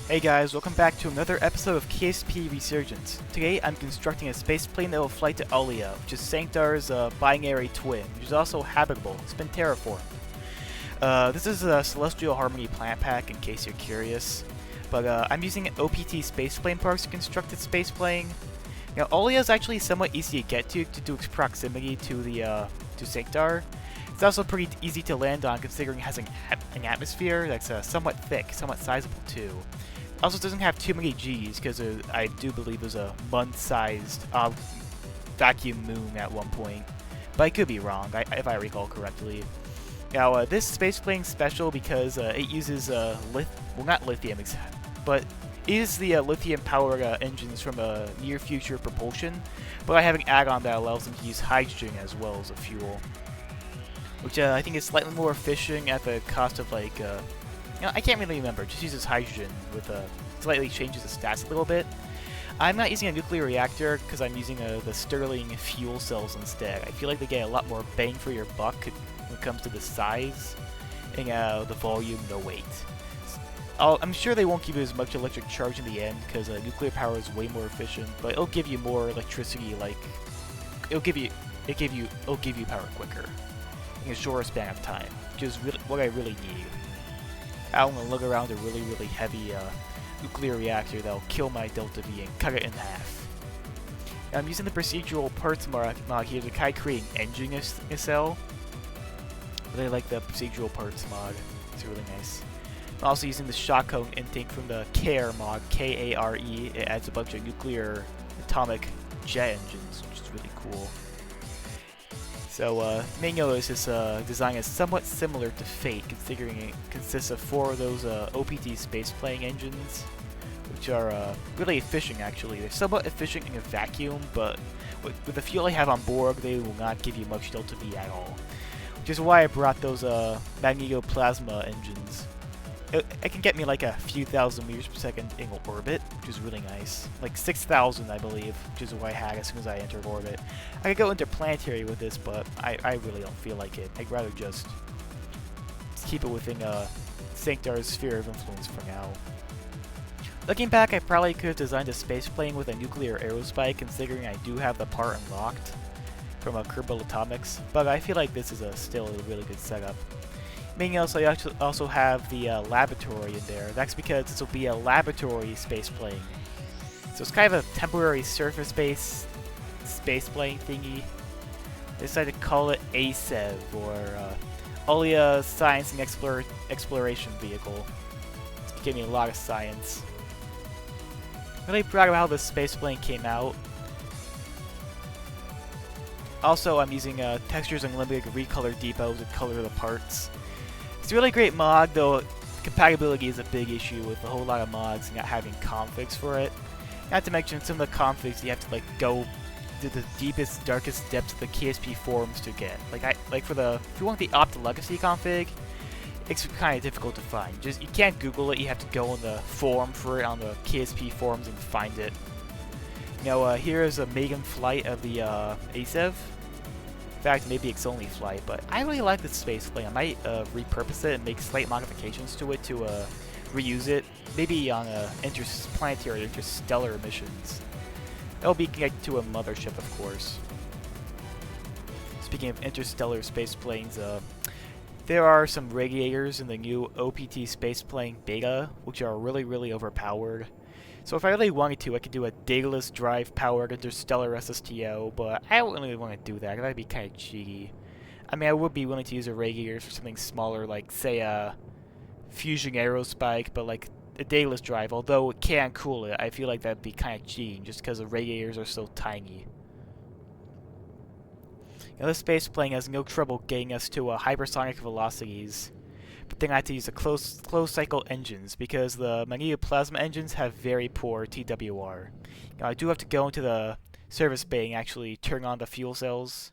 Hey guys, welcome back to another episode of KSP Resurgence. Today I'm constructing a spaceplane that will fly to Alia, which is Sanctar's binary twin, which is also habitable. It's been terraformed. This is a Celestial Harmony plant pack in case you're curious. But I'm using OPT spaceplane parts to construct this spaceplane. Now Alia is actually somewhat easy to get to due to its proximity to to Sanctar. It's also pretty easy to land on considering it has an atmosphere that's somewhat thick, somewhat sizable too. Also doesn't have too many Gs because I do believe there's a month-sized vacuum moon at one point. But I could be wrong, if I recall correctly. Now this spaceplane's special because it uses not lithium, but it uses the lithium-powered engines from near future propulsion. But I have an add-on that allows them to use hydrogen as well as a fuel, which I think is slightly more efficient at the cost of like, I can't really remember. Just uses hydrogen with slightly changes the stats a little bit. I'm not using a nuclear reactor because I'm using the Stirling fuel cells instead. I feel like they get a lot more bang for your buck when it comes to the size and the volume, the weight. I'm sure they won't give you as much electric charge in the end because nuclear power is way more efficient, but it'll give you more electricity. Like it'll give you power quicker in a shorter span of time, which is really what I really need. I want to look around a really heavy nuclear reactor that'll kill my Delta V and cut it in half. Now, I'm using the procedural parts mod here to kind of create an engine nacelle. Really like the procedural parts mod. It's really nice. I'm also using the shock cone intake from the KARE mod, K-A-R-E. It adds a bunch of nuclear atomic jet engines, which is really cool. So, main notice this design is somewhat similar to Fate, considering it consists of 4 of those OPT spaceplane engines, which are really efficient actually. They're somewhat efficient in a vacuum, but with the fuel I have on board, they will not give you much Delta V at all. Which is why I brought those magnetoplasma engines. It can get me like a few thousand meters per second in orbit, which is really nice. Like 6,000, I believe, which is what I had as soon as I entered orbit. I could go interplanetary with this, but I really don't feel like it. I'd rather just keep it within Sanctar's sphere of influence for now. Looking back, I probably could have designed a spaceplane with a nuclear aerospike, considering I do have the part unlocked from Kerbal Atomics, but I feel like this is still a really good setup. Meaning I also have the laboratory in there. That's because this will be a laboratory spaceplane. So it's kind of a temporary surface-based spaceplane thingy. They decided to call it ASET, or Alia Science and Exploration Vehicle. It's giving me a lot of science. Really proud of how this spaceplane came out. Also, I'm using Textures Unlimited Recolor Depot to color the parts. It's a really great mod, though compatibility is a big issue with a whole lot of mods not having configs for it. Not to mention some of the configs you have to like go to the deepest, darkest depths of the KSP forums to get. If you want the Opta Legacy config, it's kind of difficult to find. You can't Google it. You have to go on the forum for it on the KSP forums and find it. Here is a maiden flight of the ASET. In fact, maybe it's only flight, but I really like this spaceplane. I might repurpose it and make slight modifications to it to reuse it, maybe on interplanetary, interstellar missions. It'll be connected to a mothership, of course. Speaking of interstellar spaceplanes, there are some radiators in the new OPT spaceplane beta, which are really overpowered. So if I really wanted to, I could do a dataless drive-powered interstellar SSTO, but I don't really want to do that. That'd be kind of cheeky. I mean, I would be willing to use a radiator for something smaller, like, say, a Fusion Aerospike, but, like, a dataless drive, although it can cool it, I feel like that'd be kind of cheating, just because the radiators are so tiny. Now, this spaceplane has no trouble getting us to hypersonic velocities. But then I have to use the closed cycle engines because the magnetoplasma engines have very poor TWR. Now I do have to go into the service bay and actually turn on the fuel cells,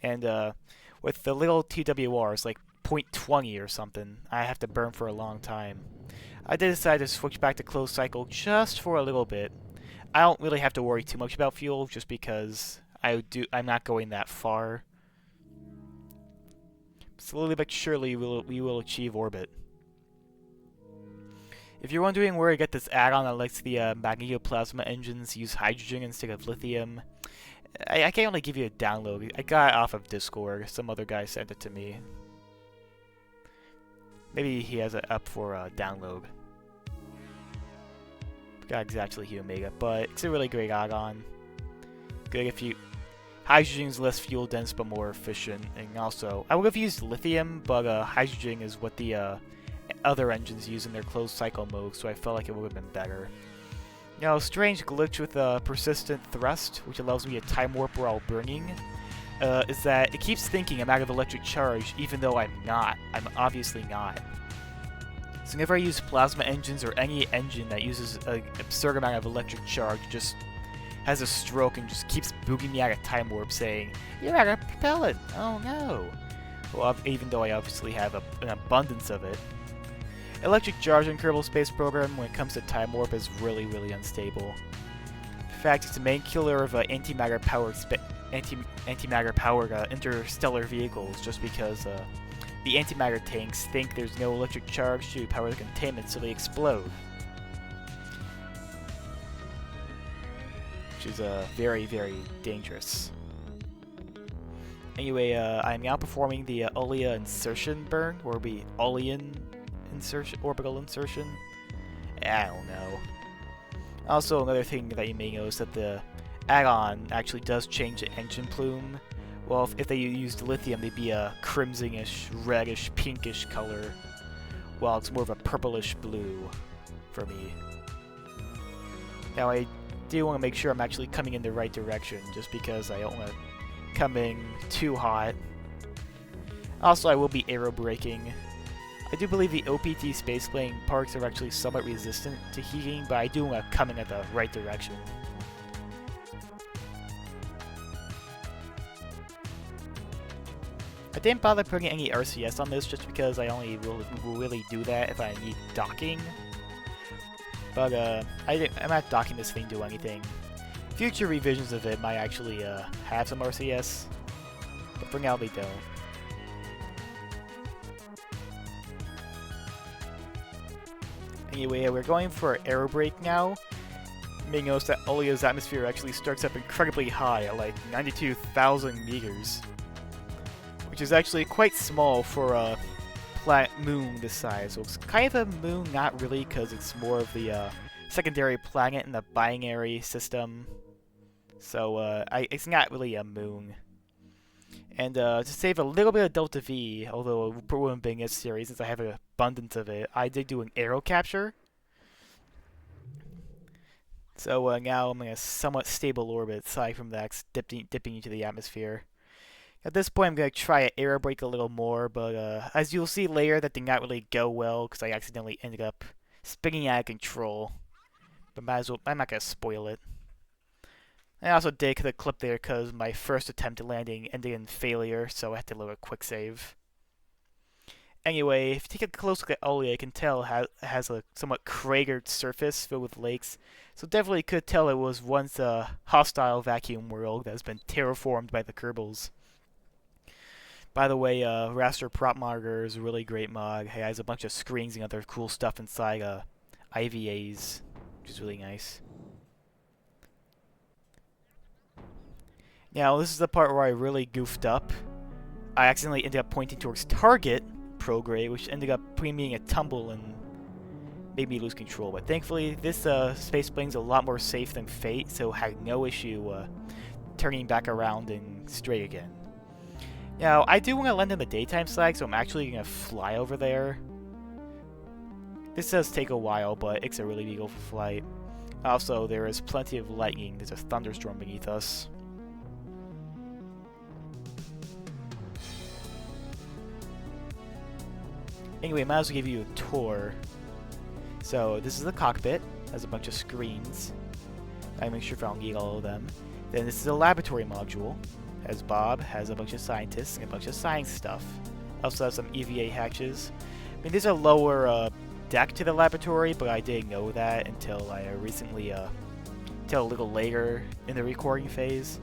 and with the little TWRs like 0.20 or something, I have to burn for a long time. I did decide to switch back to closed cycle just for a little bit. I don't really have to worry too much about fuel just because I'm not going that far. Slowly but surely we will achieve orbit. If you're wondering where I get this add-on that lets the magnetoplasma engines use hydrogen instead of lithium, I can't really give you a download. I got it off of Discord. Some other guy sent it to me. Maybe he has it up for download. Forgot exactly who made it, but it's a really great add-on. Good if you... Hydrogen is less fuel dense but more efficient, and also, I would have used lithium, but hydrogen is what the other engines use in their closed cycle mode, so I felt like it would have been better. You know, strange glitch with persistent thrust, which allows me to time warp while burning, is that it keeps thinking I'm out of electric charge, even though I'm not. I'm obviously not. So whenever I use plasma engines or any engine that uses an absurd amount of electric charge, just has a stroke and just keeps booging me out of time warp, saying, "You're out of propellant! Oh no!" Well, even though I obviously have an abundance of it. Electric charge in Kerbal Space Program when it comes to time warp is really, really unstable. In fact, it's the main killer of antimatter powered interstellar vehicles, just because the antimatter tanks think there's no electric charge to power the containment, so they explode. Which is very, very dangerous. Anyway, I'm now performing the Alia insertion burn, or Alian insertion, orbital insertion. I don't know. Also, another thing that you may notice that the add-on actually does change the engine plume. Well, if they used lithium, they'd be a crimsonish, reddish, pinkish color, while it's more of a purplish blue for me. Now, I do want to make sure I'm actually coming in the right direction, just because I don't want to come in too hot. Also, I will be aero braking. I do believe the OPT spaceplane parts are actually somewhat resistant to heating, but I do want to come in at the right direction. I didn't bother putting any RCS on this just because I only will really do that if I need docking. But I'm not docking this thing to anything. Future revisions of it might actually have some RCS, but for now they don't. Anyway, we're going for aero brake now. You may notice that Alia's atmosphere actually starts up incredibly high at like 92,000 meters. Which is actually quite small for a moon this size. So it's kind of a moon, not really, because it's more of the secondary planet in the binary system. So it's not really a moon. And to save a little bit of Delta V, although it wouldn't be in this series since I have an abundance of it, I did do an aero capture. So now I'm in a somewhat stable orbit, aside from that dipping into the atmosphere. At this point, I'm going to try to aero brake a little more, but as you'll see later, that did not really go well because I accidentally ended up spinning out of control. But might as well, I'm not going to spoil it. I also did cut a clip there because my first attempt at landing ended in failure, so I had to load a quick save. Anyway, if you take a close look at Alia, you can tell it has a somewhat cratered surface filled with lakes, so definitely could tell it was once a hostile vacuum world that has been terraformed by the Kerbals. By the way, Raster Prop Monitor is a really great mod. It has a bunch of screens and other cool stuff inside IVAs, which is really nice. Now, this is the part where I really goofed up. I accidentally ended up pointing towards target prograde, which ended up putting me in a tumble and made me lose control. But thankfully, this spaceplane's a lot more safe than Fate, so I had no issue turning back around and straight again. Now, I do want to land in the daytime slag, so I'm actually going to fly over there. This does take a while, but it's a really beautiful flight. Also, there is plenty of lightning. There's a thunderstorm beneath us. Anyway, I might as well give you a tour. So, this is the cockpit. It has a bunch of screens. I make sure I don't need all of them. Then this is a laboratory module. Has Bob, has a bunch of scientists, and a bunch of science stuff. Also has some EVA hatches. I mean, there's a lower deck to the laboratory, but I didn't know that until I recently, until a little later in the recording phase.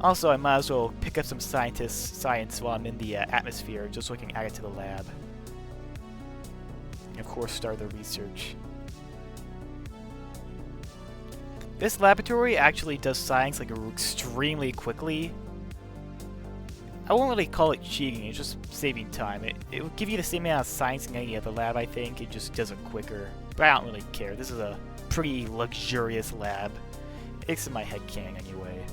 Also, I might as well pick up some science while I'm in the atmosphere, just so I can add it to the lab. And of course, start the research. This laboratory actually does science like extremely quickly. I won't really call it cheating, it's just saving time. It will give you the same amount of science in any other lab, I think, it just does it quicker. But I don't really care, this is a pretty luxurious lab. It's in my headcanon anyway.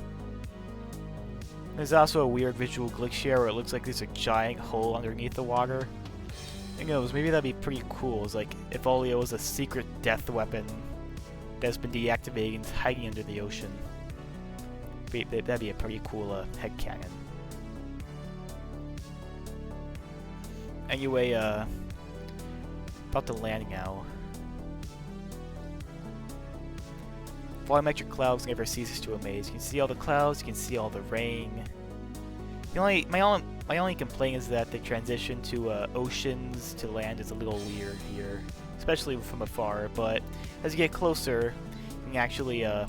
There's also a weird visual glitch here where it looks like there's a giant hole underneath the water. Who knows, maybe that'd be pretty cool. It's like if Alia was a secret death weapon that's been deactivated and is hiding under the ocean. That'd be a pretty cool headcanon. Anyway, about the landing now. Volumetric clouds never ceases to amaze. You can see all the clouds, you can see all the rain. My only complaint is that the transition to oceans to land is a little weird here, especially from afar, but as you get closer, you can actually, it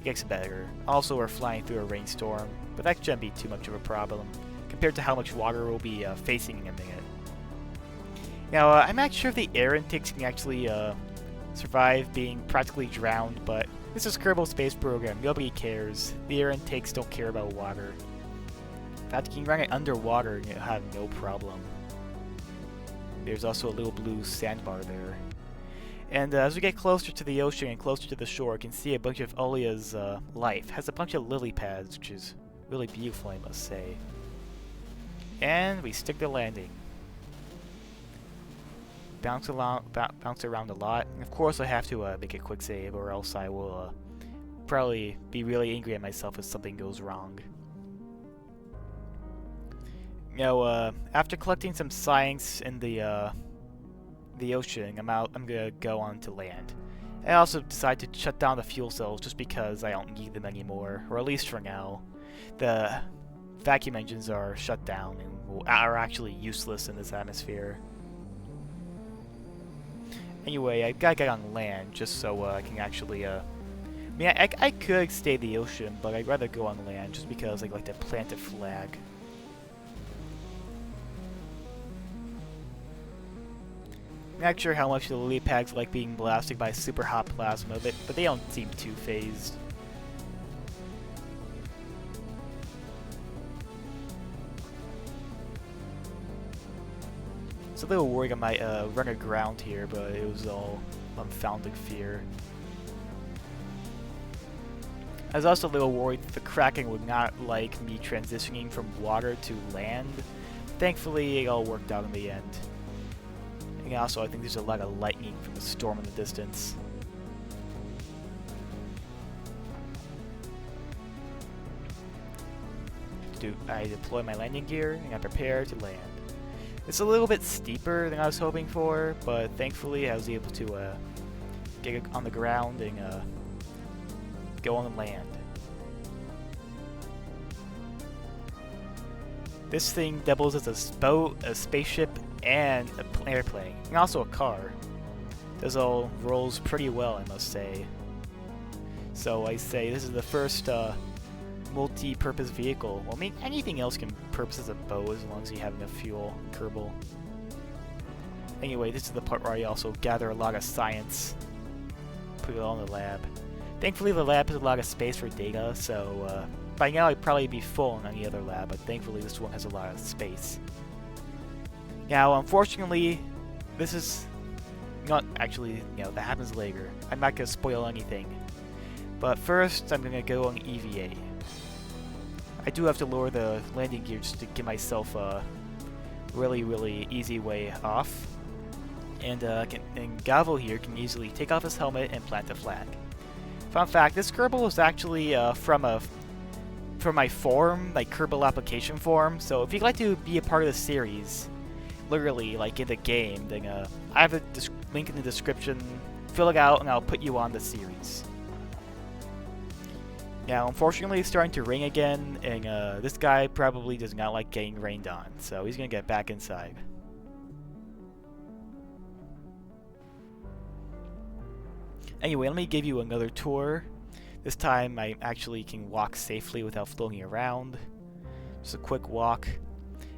gets better. Also, we're flying through a rainstorm, but that shouldn't be too much of a problem, compared to how much water we'll be facing in a minute. Now, I'm not sure if the Aeronautics can actually survive being practically drowned, but this is Kerbal Space Program, nobody cares. The Aeronautics don't care about water. In fact, you can run it underwater and you'll have no problem. There's also a little blue sandbar there. And as we get closer to the ocean and closer to the shore, you can see a bunch of Alia's life. It has a bunch of lily pads, which is really beautiful, I must say. And we stick the landing. Bounce around a lot. And of course, I have to make a quick save, or else I will probably be really angry at myself if something goes wrong. Now, after collecting some science in the ocean, I'm gonna go on to land. I also decided to shut down the fuel cells just because I don't need them anymore, or at least for now. The vacuum engines are shut down and are actually useless in this atmosphere. Anyway, I gotta get on land just so I can actually, I mean, I could stay in the ocean, but I'd rather go on land just because I'd like to plant a flag. Not sure how much the lily pads like being blasted by super hot plasma, but they don't seem too phased. I was a little worried I might run aground here, but it was all unfounded fear. I was also a little worried that the Kraken would not like me transitioning from water to land. Thankfully, it all worked out in the end. And also, I think there's a lot of lightning from the storm in the distance. I deploy my landing gear, and I prepare to land. It's a little bit steeper than I was hoping for, but thankfully I was able to get on the ground and go on the land. This thing doubles as a boat, a spaceship, and an airplane, and also a car. This all rolls pretty well, I must say. So I say this is the first multi-purpose vehicle. Well, I mean, anything else can purpose as a boat as long as you have enough fuel in Kerbal. Anyway, this is the part where I also gather a lot of science, put it all in the lab. Thankfully, the lab has a lot of space for data, so by now I'd probably be full in any other lab, but thankfully this one has a lot of space. Now, unfortunately, this is not actually, that happens later. I'm not going to spoil anything. But first, I'm going to go on EVA. I do have to lower the landing gear just to give myself a really, really easy way off. And Gavo here can easily take off his helmet and plant a flag. Fun fact, this Kerbal is actually from my forum, like Kerbal application forum, so if you'd like to be a part of the series, literally, like in the game, then I have a link in the description, fill it out, and I'll put you on the series. Now, unfortunately, it's starting to rain again, and this guy probably does not like getting rained on, so he's gonna get back inside. Anyway, let me give you another tour. This time I actually can walk safely without floating around. Just a quick walk.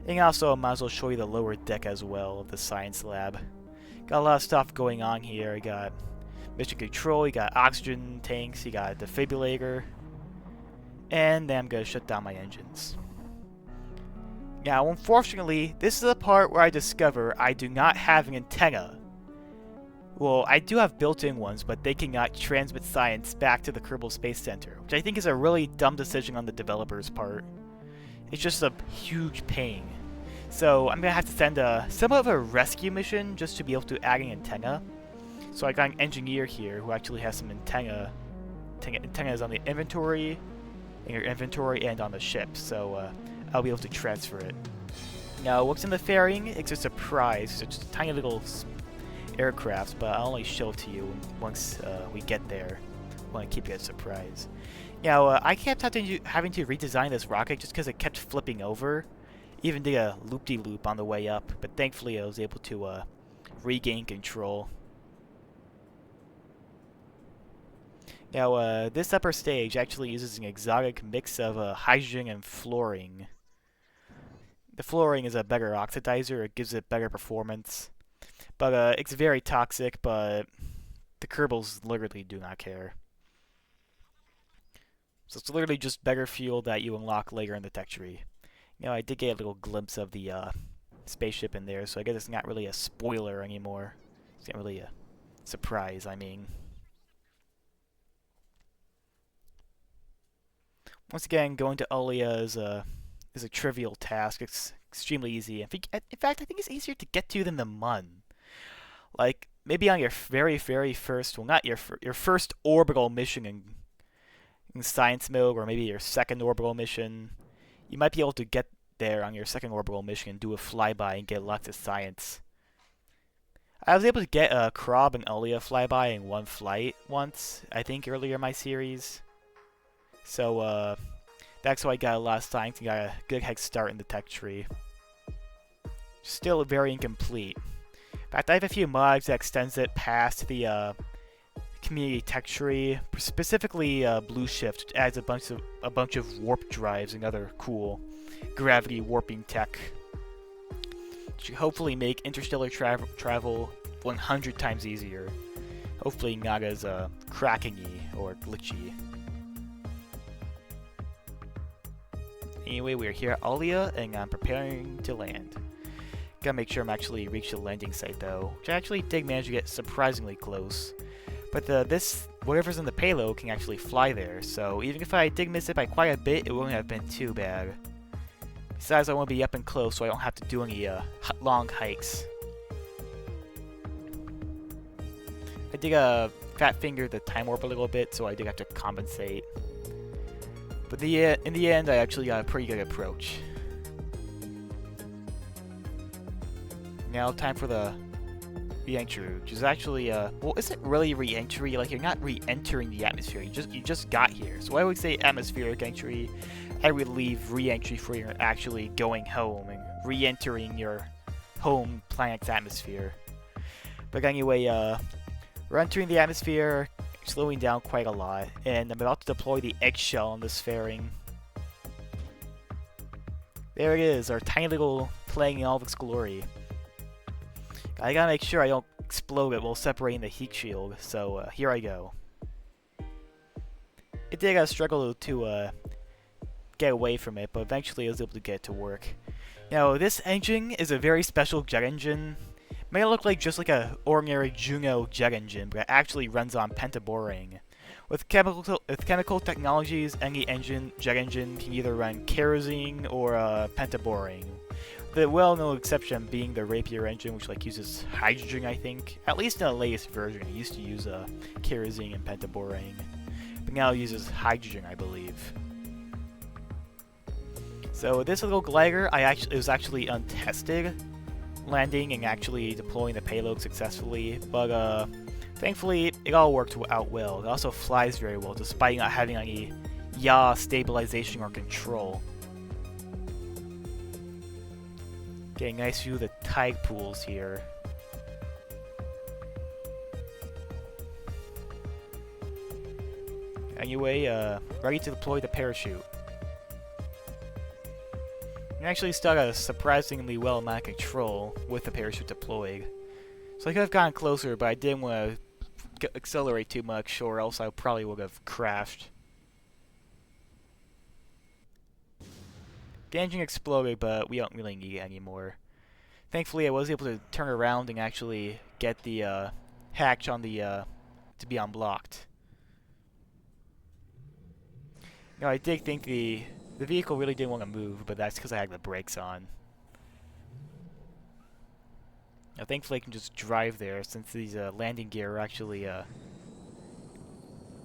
And also, I might as well show you the lower deck as well of the science lab. Got a lot of stuff going on here. I got mission control, you got oxygen tanks, you got a defibrillator, and then I'm going to shut down my engines. Now, unfortunately, this is the part where I discover I do not have an antenna. Well, I do have built-in ones, but they cannot transmit science back to the Kerbal Space Center, which I think is a really dumb decision on the developer's part. It's just a huge pain. So I'm going to have to send somewhat of a rescue mission just to be able to add an antenna. So I got an engineer here who actually has some antennas on the inventory, in your inventory, and on the ship. So I'll be able to transfer it. Now, what's in the fairing? It's a surprise. It's just a tiny little aircraft, but I'll only show it to you once we get there. I want to keep it a surprise. Now, I kept having to redesign this rocket just because it kept flipping over. Even did a loop-de-loop on the way up, but thankfully I was able to regain control. Now, this upper stage actually uses an exotic mix of hydrogen and fluorine. The fluorine is a better oxidizer, it gives it better performance. But it's very toxic, but the Kerbals literally do not care. So it's literally just better fuel that you unlock later in the tech tree. You know, I did get a little glimpse of the spaceship in there, so I guess it's not really a spoiler anymore. It's not really a surprise, I mean. Once again, going to Alia is a trivial task. It's extremely easy. In fact, I think it's easier to get to than the Mun. Like, maybe on your very first, well, not your first orbital mission in science mode, or maybe your second orbital mission, you might be able to get there on your second orbital mission and do a flyby and get lots of science. I was able to get a Krob and Alia flyby in one flight once, I think earlier in my series. So, that's why I got a lot of science and got a good head start in the tech tree. Still very incomplete. In fact, I have a few mods that extends it past the community tech tree, specifically Blue Shift, which adds a bunch of warp drives and other cool gravity warping tech. Which should hopefully make interstellar travel 100 times easier. Hopefully not as cracking-y or glitchy. Anyway, we're here at Alia, and I'm preparing to land. Gotta make sure I'm actually reach the landing site though, which I actually did manage to get surprisingly close. But whatever's in the payload can actually fly there, so even if I did miss it by quite a bit, it wouldn't have been too bad. Besides, I want to be up and close so I don't have to do any long hikes. I did fat finger the time warp a little bit, so I did have to compensate. But in the end, I actually got a pretty good approach. Now, time for the re-entry, which is actually, well, isn't really re-entry. Like, you're not re-entering the atmosphere. You just got here. So I would say atmospheric entry. I would leave re-entry for your actually going home and re-entering your home planet's atmosphere. But anyway, we're entering the atmosphere, slowing down quite a lot, and I'm about to deploy the eggshell on this fairing. There it is, our tiny little plane in all of its glory. I gotta make sure I don't explode it while separating the heat shield, so here I go. It did struggle to get away from it, but eventually I was able to get it to work. Now, this engine is a very special jet engine. It may look like just like a ordinary Juno jet engine, but it actually runs on pentaborane. With chemical technologies, any jet engine can either run kerosene or pentaborane. The well-known exception being the Rapier engine, which uses hydrogen, I think. At least in the latest version, it used to use kerosene and pentaborane, but now it uses hydrogen, I believe. So this little glider, it was actually untested, landing and actually deploying the payload successfully, but thankfully it all worked out well. It also flies very well, despite not having any yaw stabilization or control. Getting a nice view of the tide pools here. Anyway, ready to deploy the parachute. I actually still got a surprisingly well amount of control with the parachute deployed. So I could have gotten closer, but I didn't want to accelerate too much, or else I probably would have crashed. The engine exploded, but we don't really need it anymore. Thankfully, I was able to turn around and actually get the hatch on the to be unblocked. Now, I did think the vehicle really didn't want to move, but that's because I had the brakes on. Now, thankfully, I can just drive there since these landing gear are actually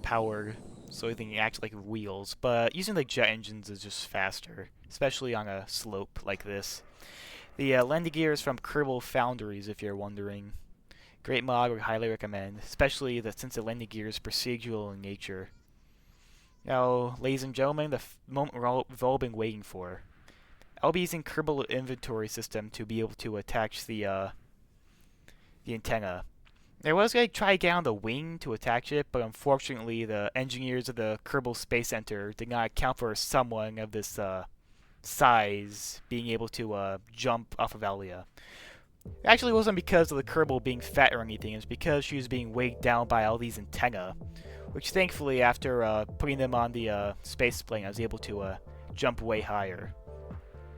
powered, so they can act like wheels. But using the jet engines is just faster, especially on a slope like this. The landing gear is from Kerbal Foundries, if you're wondering. Great mod, would highly recommend, especially since the landing gear is procedural in nature. Now, ladies and gentlemen, the moment we've all been waiting for. I'll be using Kerbal inventory system to be able to attach the antenna. I was going to try to get on the wing to attach it, but unfortunately the engineers of the Kerbal Space Center did not account for someone of this size being able to jump off of Alia. It actually wasn't because of the Kerbal being fat or anything, it's because she was being weighed down by all these antennae, which thankfully after putting them on the space plane I was able to jump way higher.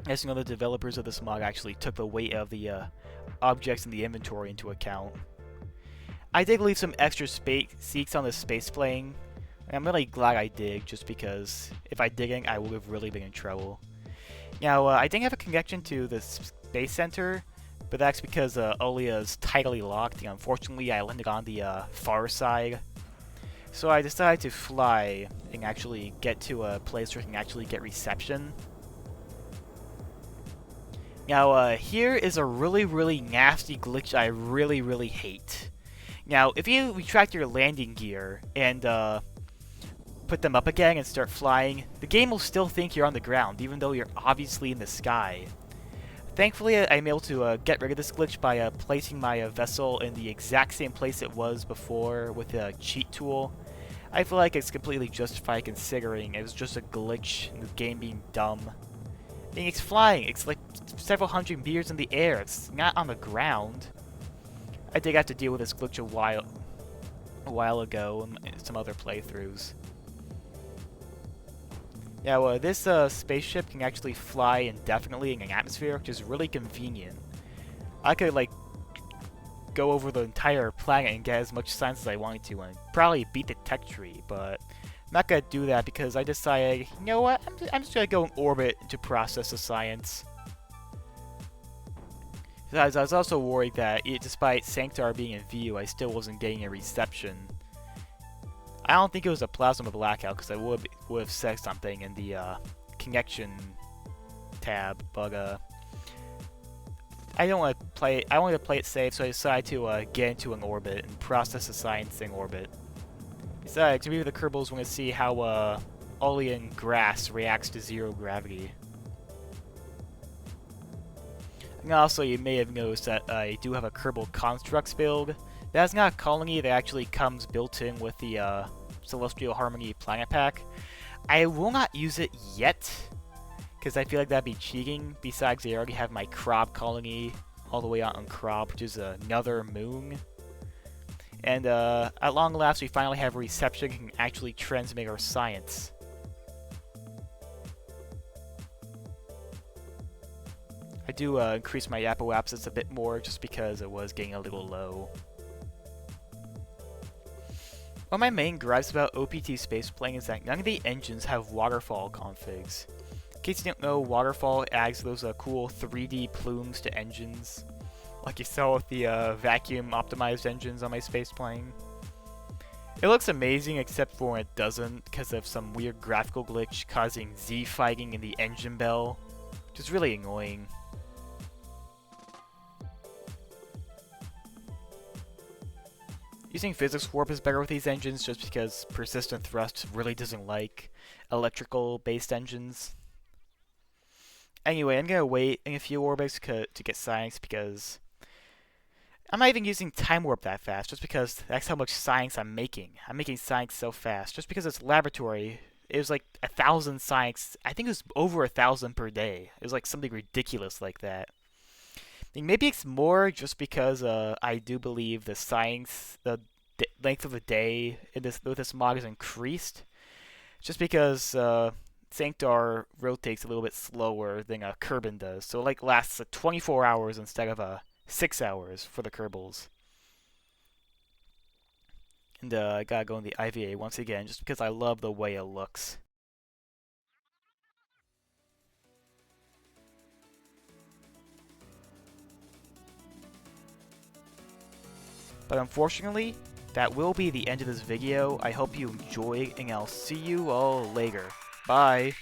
As you know, the developers of this mod actually took the weight of the objects in the inventory into account. I did leave some extra seats on the space plane, and I'm really glad I did, just because if I didn't, I would have really been in trouble. Now, I didn't have a connection to the space center, but that's because Alia is tightly locked, and unfortunately I landed on the far side. So I decided to fly and actually get to a place where I can actually get reception. Now, here is a really nasty glitch I really hate. Now, if you retract your landing gear and put them up again and start flying, the game will still think you're on the ground, even though you're obviously in the sky. Thankfully, I'm able to get rid of this glitch by placing my vessel in the exact same place it was before with a cheat tool. I feel like it's completely justified considering it was just a glitch and the game being dumb. I mean, it's flying, it's like several hundred meters in the air, it's not on the ground. I did have to deal with this glitch a while ago in some other playthroughs. Now, this spaceship can actually fly indefinitely in an atmosphere, which is really convenient. I could, like, go over the entire planet and get as much science as I wanted to, and probably beat the tech tree, but I'm not gonna do that because I decided, you know what, I'm just gonna go in orbit to process the science. Besides, I was also worried that, despite Sanctar being in view, I still wasn't getting a reception. I don't think it was a plasma blackout, because I would have said something in the connection tab, but I don't want to play. I wanted to play it safe, so I decided to get into an orbit and process the science in orbit. Besides, maybe the Kerbals want to see how Alien grass reacts to zero gravity. And also, you may have noticed that I do have a Kerbal Constructs build. That's not a colony that actually comes built in with the Celestial Harmony Planet Pack. I will not use it yet, because I feel like that'd be cheating. Besides, I already have my Krob colony all the way out on Krob, which is another moon. And at long last, we finally have a reception and can actually transmit our science. I do increase my apoapsis a bit more just because it was getting a little low. One of my main gripes about OPT Spaceplane is that none of the engines have waterfall configs. In case you don't know, waterfall adds those cool 3D plumes to engines, like you saw with the vacuum optimized engines on my spaceplane. It looks amazing except for when it doesn't, because of some weird graphical glitch causing Z-fighting in the engine bell, which is really annoying. Using physics warp is better with these engines just because persistent thrust really doesn't like electrical-based engines. Anyway, I'm gonna wait in a few orbits to get science because I'm not even using time warp that fast, just because that's how much science I'm making. I'm making science so fast. Just because it's laboratory, it was like 1,000 science. I think it was over 1,000 per day. It was like something ridiculous like that. I mean, maybe it's more just because I do believe the science, the length of the day in with this mod is increased, just because Sanctar rotates a little bit slower than Kerbal does, so it like lasts 24 hours instead of 6 hours for the Kerbals. And I gotta go in the IVA once again, just because I love the way it looks. But unfortunately, that will be the end of this video. I hope you enjoyed, and I'll see you all later. Bye!